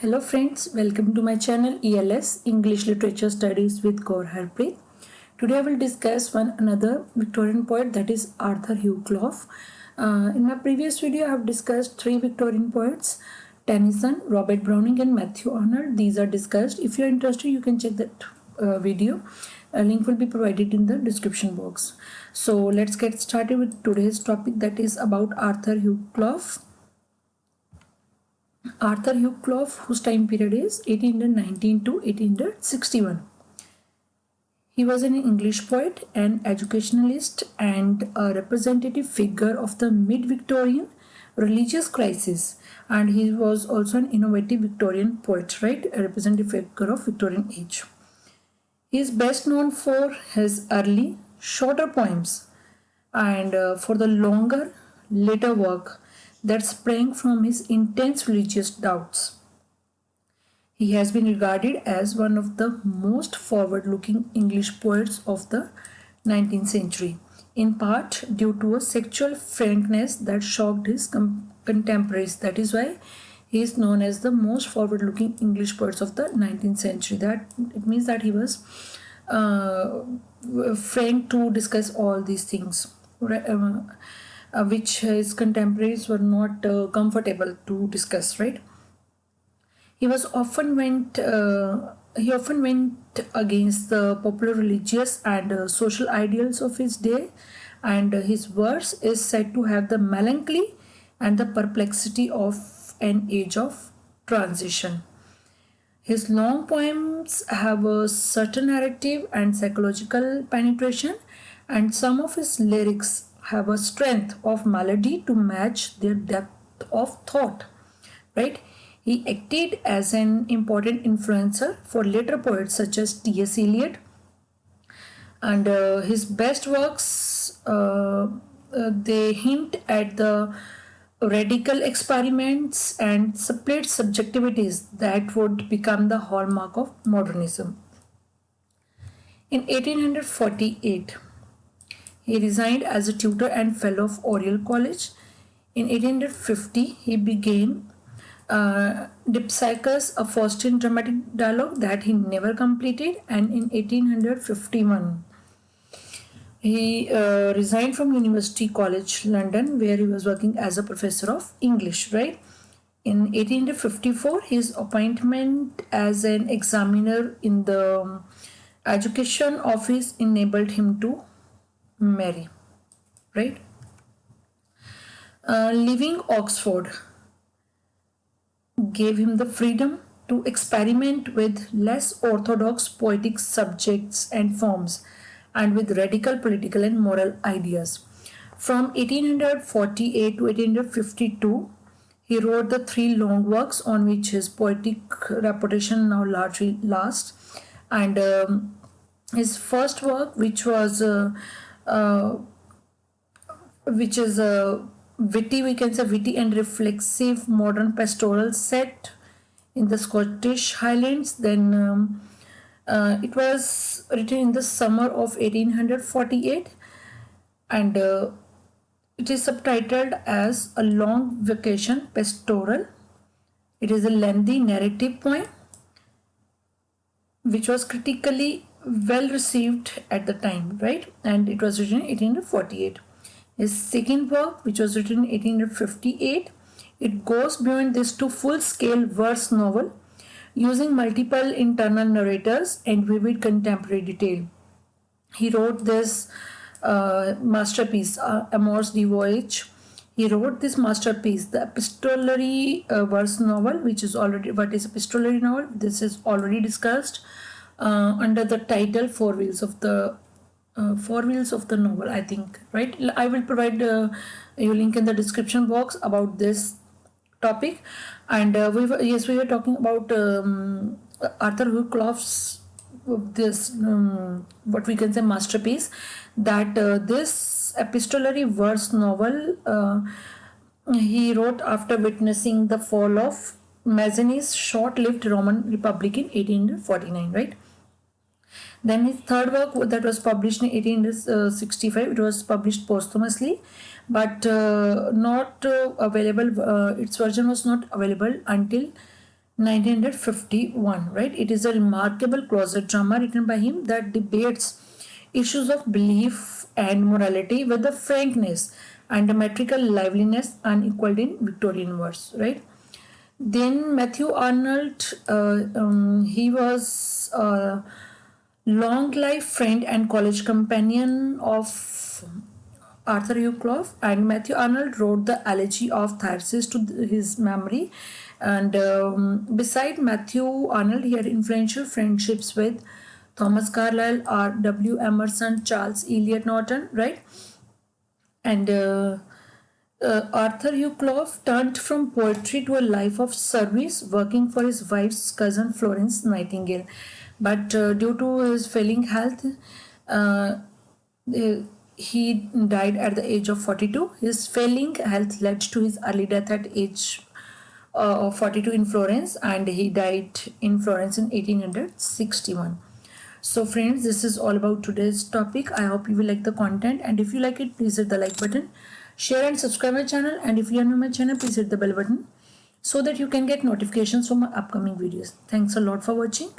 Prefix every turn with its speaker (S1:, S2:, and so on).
S1: Hello friends, welcome to my channel ELS English Literature Studies with Gaur Harpreet. Today I will discuss another Victorian poet, that is Arthur Hugh Clough. In my previous video I have discussed three Victorian poets, Tennyson, Robert Browning and Matthew Arnold. These are discussed. If you are interested you can check that video. A link will be provided in the description box. So let's get started with today's topic, that is about Arthur Hugh Clough. Arthur Hugh Clough, whose time period is 1819 to 1861. He was an English poet, an educationalist, and a representative figure of the mid-Victorian religious crisis. And he was also an innovative Victorian poet, right? A representative figure of Victorian age. He is best known for his early, shorter poems and for the longer, later work that sprang from his intense religious doubts. He has been regarded as one of the most forward-looking English poets of the 19th century, in part due to a sexual frankness that shocked his contemporaries. That is why he is known as the most forward-looking English poets of the 19th century. That it means that he was frank to discuss all these things, which his contemporaries were not comfortable to discuss, right? He often went against the popular religious and social ideals of his day, and his verse is said to have the melancholy and the perplexity of an age of transition. His long poems have a certain narrative and psychological penetration, and some of his lyrics have a strength of melody to match their depth of thought, right? He acted as an important influencer for later poets such as T.S. Eliot, and his best works they hint at the radical experiments and split subjectivities that would become the hallmark of modernism. In 1848, he resigned as a tutor and fellow of Oriel College. In 1850, he began Dipsychus, a Faustian dramatic dialogue that he never completed, and in 1851, he resigned from University College London, where he was working as a professor of English, right? In 1854, his appointment as an examiner in the education office enabled him to marry, right? Leaving Oxford gave him the freedom to experiment with less orthodox poetic subjects and forms and with radical political and moral ideas. From 1848 to 1852, he wrote the three long works on which his poetic reputation now largely lasts. And his first work, which is witty, we can say witty and reflexive modern pastoral set in the Scottish Highlands. Then it was written in the summer of 1848, and it is subtitled as A Long Vacation Pastoral. It is a lengthy narrative poem which was critically well received at the time, right? And it was written in 1848. His second work, which was written in 1858, it goes beyond this to full-scale verse novel using multiple internal narrators and vivid contemporary detail. He wrote this masterpiece, Amours de Voyage. He wrote this masterpiece, the epistolary verse novel, which is already, what is epistolary novel? This is already discussed under the title Four Wheels of the novel, I think, right? I will provide a link in the description box about this topic. And we were talking about Arthur Hugh Clough's this what we can say masterpiece, that this epistolary verse novel he wrote after witnessing the fall of Mazzini's short-lived Roman Republic in 1849, right? Then his third work, that was published in 1865, it was published posthumously, but not available. Its version was not available until 1951, right? It is a remarkable closet drama written by him that debates issues of belief and morality with a frankness and a metrical liveliness unequaled in Victorian verse, right? Then Matthew Arnold, he was a long life friend and college companion of Arthur Hugh Clough, and Matthew Arnold wrote the elegy of Tyrcis to his memory. And beside Matthew Arnold, he had influential friendships with Thomas Carlyle, R.W. Emerson, Charles Eliot Norton, right? And Arthur Hugh Clough turned from poetry to a life of service, working for his wife's cousin Florence Nightingale. But due to his failing health, uh, he died at the age of 42. His failing health led to his early death at age of 42 in Florence, and he died in Florence in 1861. So friends, this is all about today's topic. I hope you will like the content, and if you like it, please hit the like button, share and subscribe my channel, and if you are new to my channel, please hit the bell button so that you can get notifications from my upcoming videos. Thanks a lot for watching.